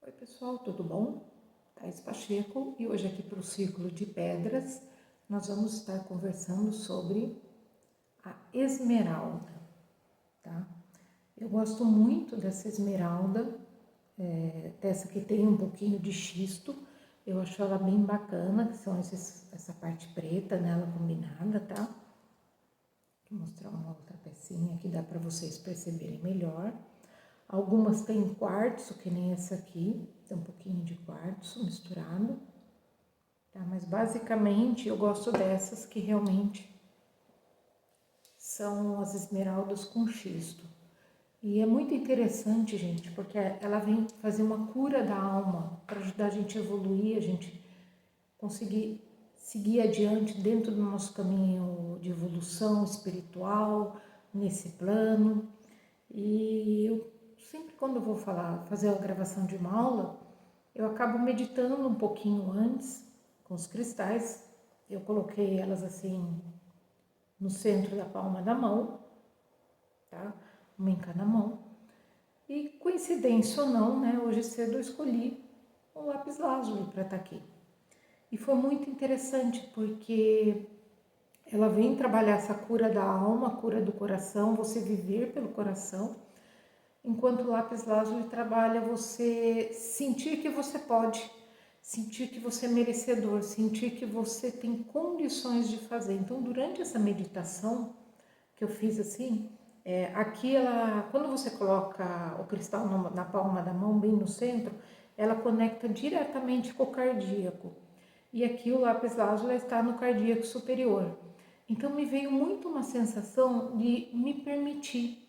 Oi pessoal, tudo bom? Thais Pacheco e hoje aqui para o Círculo de Pedras nós vamos estar conversando sobre a esmeralda, tá? Eu gosto muito dessa esmeralda, dessa que tem um pouquinho de xisto, eu acho ela bem bacana, que são essa parte preta nela combinada, tá? Vou mostrar uma outra pecinha que dá para vocês perceberem melhor. Algumas têm quartzo, que nem essa aqui, tem um pouquinho de quartzo misturado, tá? Mas basicamente eu gosto dessas que realmente são as esmeraldas com xisto. E é muito interessante, gente, porque ela vem fazer uma cura da alma, para ajudar a gente a evoluir, a gente conseguir seguir adiante dentro do nosso caminho de evolução espiritual, nesse plano. E eu sempre quando eu vou fazer a gravação de uma aula, eu acabo meditando um pouquinho antes com os cristais. Eu coloquei elas assim no centro da palma da mão, tá? Uma em cada mão. E coincidência ou não, né? Hoje cedo eu escolhi o lápis lazuli para estar aqui. E foi muito interessante porque ela vem trabalhar essa cura da alma, a cura do coração, você viver pelo coração. Enquanto o lápis lazuli trabalha você sentir que você pode, sentir que você é merecedor, sentir que você tem condições de fazer. Então, durante essa meditação que eu fiz assim, aqui ela, quando você coloca o cristal na palma da mão, bem no centro, ela conecta diretamente com o cardíaco. E aqui o lápis lazuli está no cardíaco superior. Então me veio muito uma sensação de me permitir,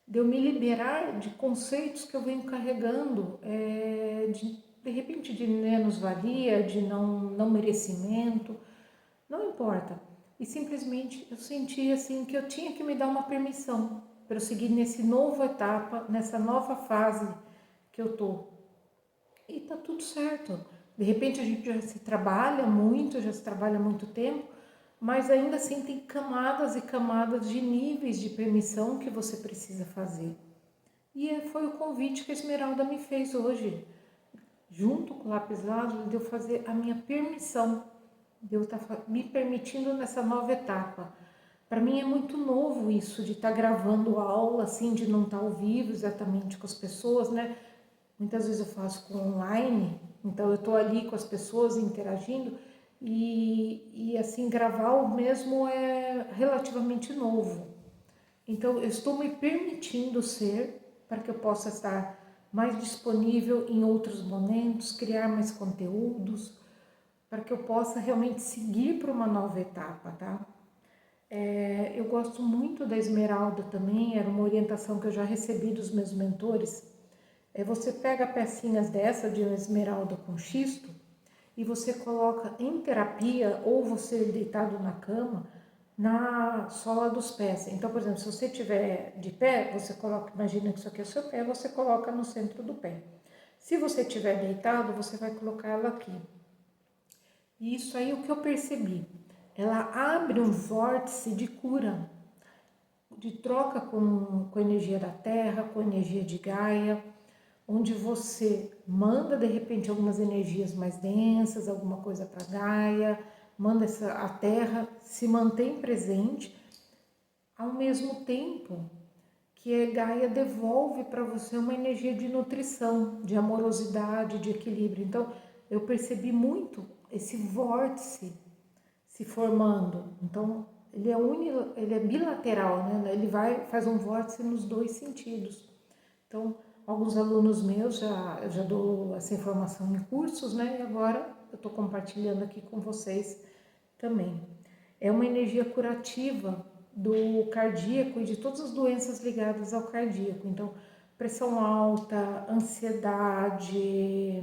de eu me liberar de conceitos que eu venho carregando, de repente de menos-valia, de não merecimento, não importa. E simplesmente eu senti assim que eu tinha que me dar uma permissão para eu seguir nessa nova etapa, nessa nova fase que eu tô. E tá tudo certo. De repente a gente já se trabalha muito, já se trabalha há muito tempo, mas ainda assim tem camadas e camadas de níveis de permissão que você precisa fazer. E foi o convite que a Esmeralda me fez hoje, junto com o lápis lazuli, de eu fazer a minha permissão, de eu estar me permitindo nessa nova etapa. Para mim é muito novo isso, de estar gravando aula, assim, de não estar ao vivo exatamente com as pessoas, né? Muitas vezes eu faço com online, então eu estou ali com as pessoas interagindo e assim, gravar o mesmo é relativamente novo. Então eu estou me permitindo ser para que eu possa estar mais disponível em outros momentos, criar mais conteúdos, para que eu possa realmente seguir para uma nova etapa, tá? Eu gosto muito da esmeralda também, era uma orientação que eu já recebi dos meus mentores. Você pega pecinhas dessa de uma esmeralda com xisto e você coloca em terapia ou você deitado na cama na sola dos pés. Então, por exemplo, se você estiver de pé, você coloca, imagina que isso aqui é o seu pé, você coloca no centro do pé. Se você estiver deitado, você vai colocar ela aqui. E isso aí é o que eu percebi. Ela abre um vórtice de cura, de troca com a energia da Terra, com a energia de Gaia, onde você manda de repente algumas energias mais densas, alguma coisa para Gaia, manda a Terra, se mantém presente, ao mesmo tempo que a Gaia devolve para você uma energia de nutrição, de amorosidade, de equilíbrio. Então, eu percebi muito esse vórtice se formando. Então, ele é bilateral, né? Ele faz um vórtice nos dois sentidos. Então, alguns alunos meus, eu já dou essa informação em cursos, né? E agora eu estou compartilhando aqui com vocês também. É uma energia curativa do cardíaco e de todas as doenças ligadas ao cardíaco. Então, pressão alta, ansiedade,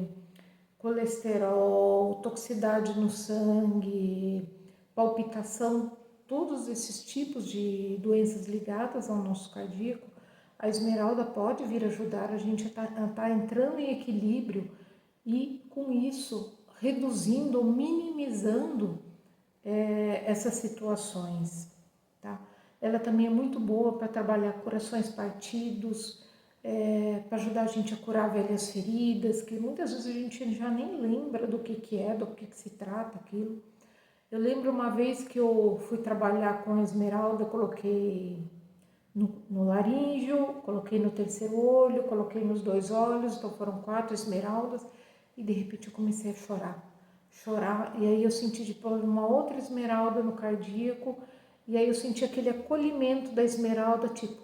colesterol, toxicidade no sangue, palpitação, todos esses tipos de doenças ligadas ao nosso cardíaco, a esmeralda pode vir ajudar a gente a estar entrando em equilíbrio e, com isso, reduzindo ou minimizando essas situações, tá? Ela também é muito boa para trabalhar corações partidos, para ajudar a gente a curar velhas feridas, que muitas vezes a gente já nem lembra do que é, do que se trata aquilo. Eu lembro uma vez que eu fui trabalhar com a esmeralda, coloquei no laríngeo, coloquei no terceiro olho, coloquei nos 2 olhos, então foram 4 esmeraldas, e de repente eu comecei a chorar, e aí eu senti de pôr uma outra esmeralda no cardíaco, e aí eu senti aquele acolhimento da esmeralda, tipo,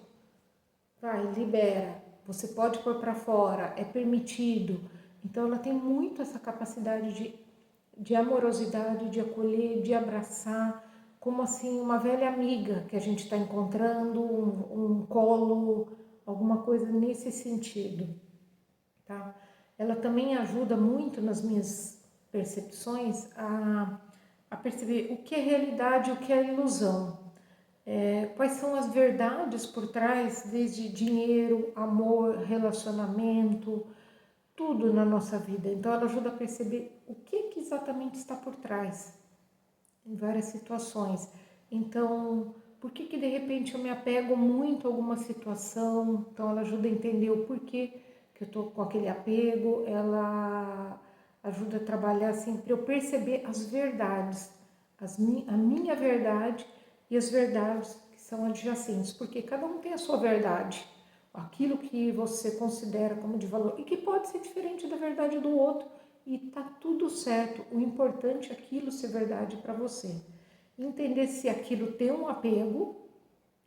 vai, libera, você pode pôr para fora, é permitido. Então ela tem muito essa capacidade de amorosidade, de acolher, de abraçar, como assim uma velha amiga que a gente está encontrando, um colo, alguma coisa nesse sentido, tá? Ela também ajuda muito nas minhas percepções a perceber o que é realidade e o que é ilusão. Quais são as verdades por trás, desde dinheiro, amor, relacionamento, tudo na nossa vida. Então ela ajuda a perceber o que exatamente está por trás em várias situações. Então, por que de repente eu me apego muito a alguma situação? Então ela ajuda a entender o porquê que eu estou com aquele apego, ela ajuda a trabalhar assim para eu perceber as verdades, a minha verdade e as verdades que são adjacentes, porque cada um tem a sua verdade, aquilo que você considera como de valor e que pode ser diferente da verdade do outro, e tá tudo certo. O importante é aquilo ser verdade para você. Entender se aquilo tem um apego,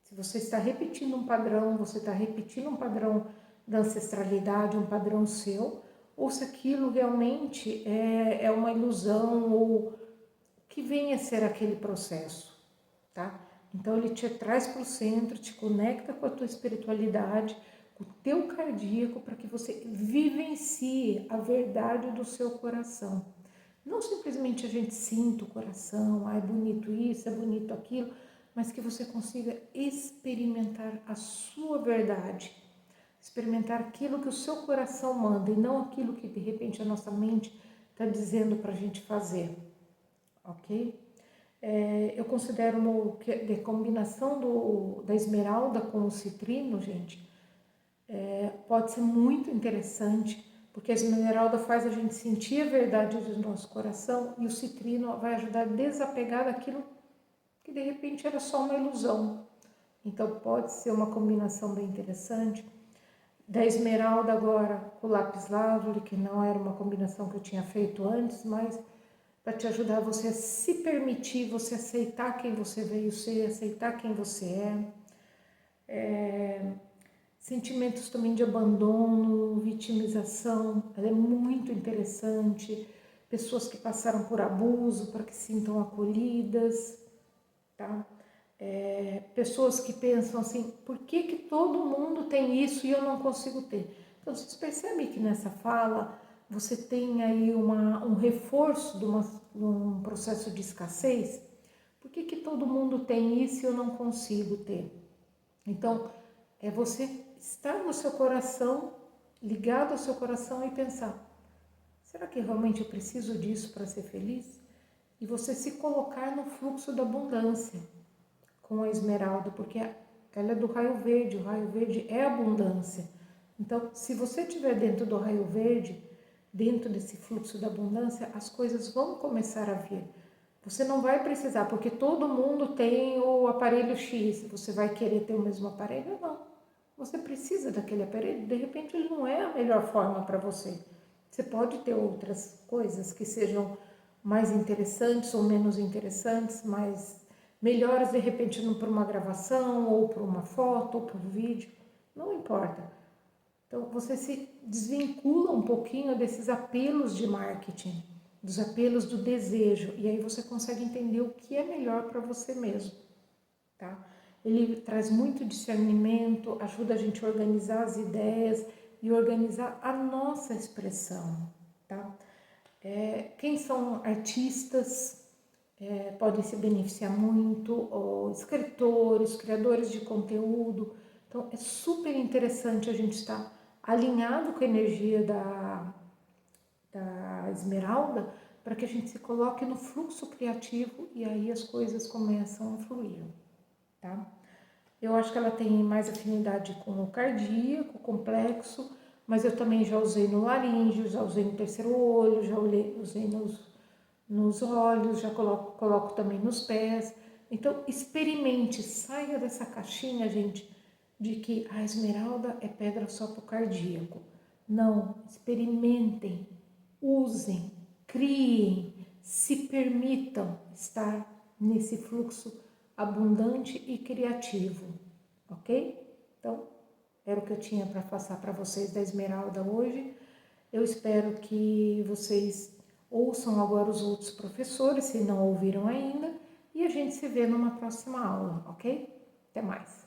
se você está repetindo um padrão, você está repetindo um padrão da ancestralidade, um padrão seu, ou se aquilo realmente é uma ilusão ou que venha a ser aquele processo, tá? Então ele te traz para o centro, te conecta com a tua espiritualidade, com o teu cardíaco, para que você vivencie a verdade do seu coração. Não simplesmente a gente sinta o coração, é bonito isso, é bonito aquilo, mas que você consiga experimentar a sua verdade, experimentar aquilo que o seu coração manda e não aquilo que de repente a nossa mente está dizendo para a gente fazer, ok? Eu considero que a combinação da esmeralda com o citrino, gente, pode ser muito interessante, porque a esmeralda faz a gente sentir a verdade do nosso coração e o citrino vai ajudar a desapegar daquilo que de repente era só uma ilusão. Então pode ser uma combinação bem interessante. Da esmeralda agora com o lápis lazuli, que não era uma combinação que eu tinha feito antes, mas para te ajudar você a se permitir, você aceitar quem você veio ser, aceitar quem você é. Sentimentos também de abandono, vitimização, ela é muito interessante. Pessoas que passaram por abuso para que se sintam acolhidas, tá? Pessoas que pensam assim, por que todo mundo tem isso e eu não consigo ter? Então, vocês percebem que nessa fala você tem aí um reforço de um processo de escassez? Por que todo mundo tem isso e eu não consigo ter? Então, é você estar no seu coração, ligado ao seu coração e pensar, será que realmente eu preciso disso para ser feliz? E você se colocar no fluxo da abundância com a esmeralda, porque ela é do raio verde, o raio verde é abundância. Então, se você estiver dentro do raio verde, dentro desse fluxo da abundância, as coisas vão começar a vir. Você não vai precisar, porque todo mundo tem o aparelho X, você vai querer ter o mesmo aparelho? Não. Você precisa daquele aparelho, de repente ele não é a melhor forma para você. Você pode ter outras coisas que sejam mais interessantes ou menos interessantes, mas melhores de repente para uma gravação, ou para uma foto, ou para um vídeo, não importa. Então você se desvincula um pouquinho desses apelos de marketing, dos apelos do desejo, e aí você consegue entender o que é melhor para você mesmo, tá? Ele traz muito discernimento, ajuda a gente a organizar as ideias e organizar a nossa expressão, tá? Quem são artistas podem se beneficiar muito, ou escritores, criadores de conteúdo. Então é super interessante a gente estar alinhado com a energia da esmeralda, para que a gente se coloque no fluxo criativo e aí as coisas começam a fluir, tá? Eu acho que ela tem mais afinidade com o cardíaco, complexo, mas eu também já usei no laríngeo, já usei no terceiro olho, já usei nos olhos, já coloco também nos pés. Então, experimente, saia dessa caixinha, gente, de que a esmeralda é pedra só para o cardíaco. Não, experimentem, usem, criem, se permitam estar nesse fluxo abundante e criativo, ok? Então, era o que eu tinha para passar para vocês da esmeralda hoje. Eu espero que vocês ouçam agora os outros professores, se não ouviram ainda, e a gente se vê numa próxima aula, ok? Até mais!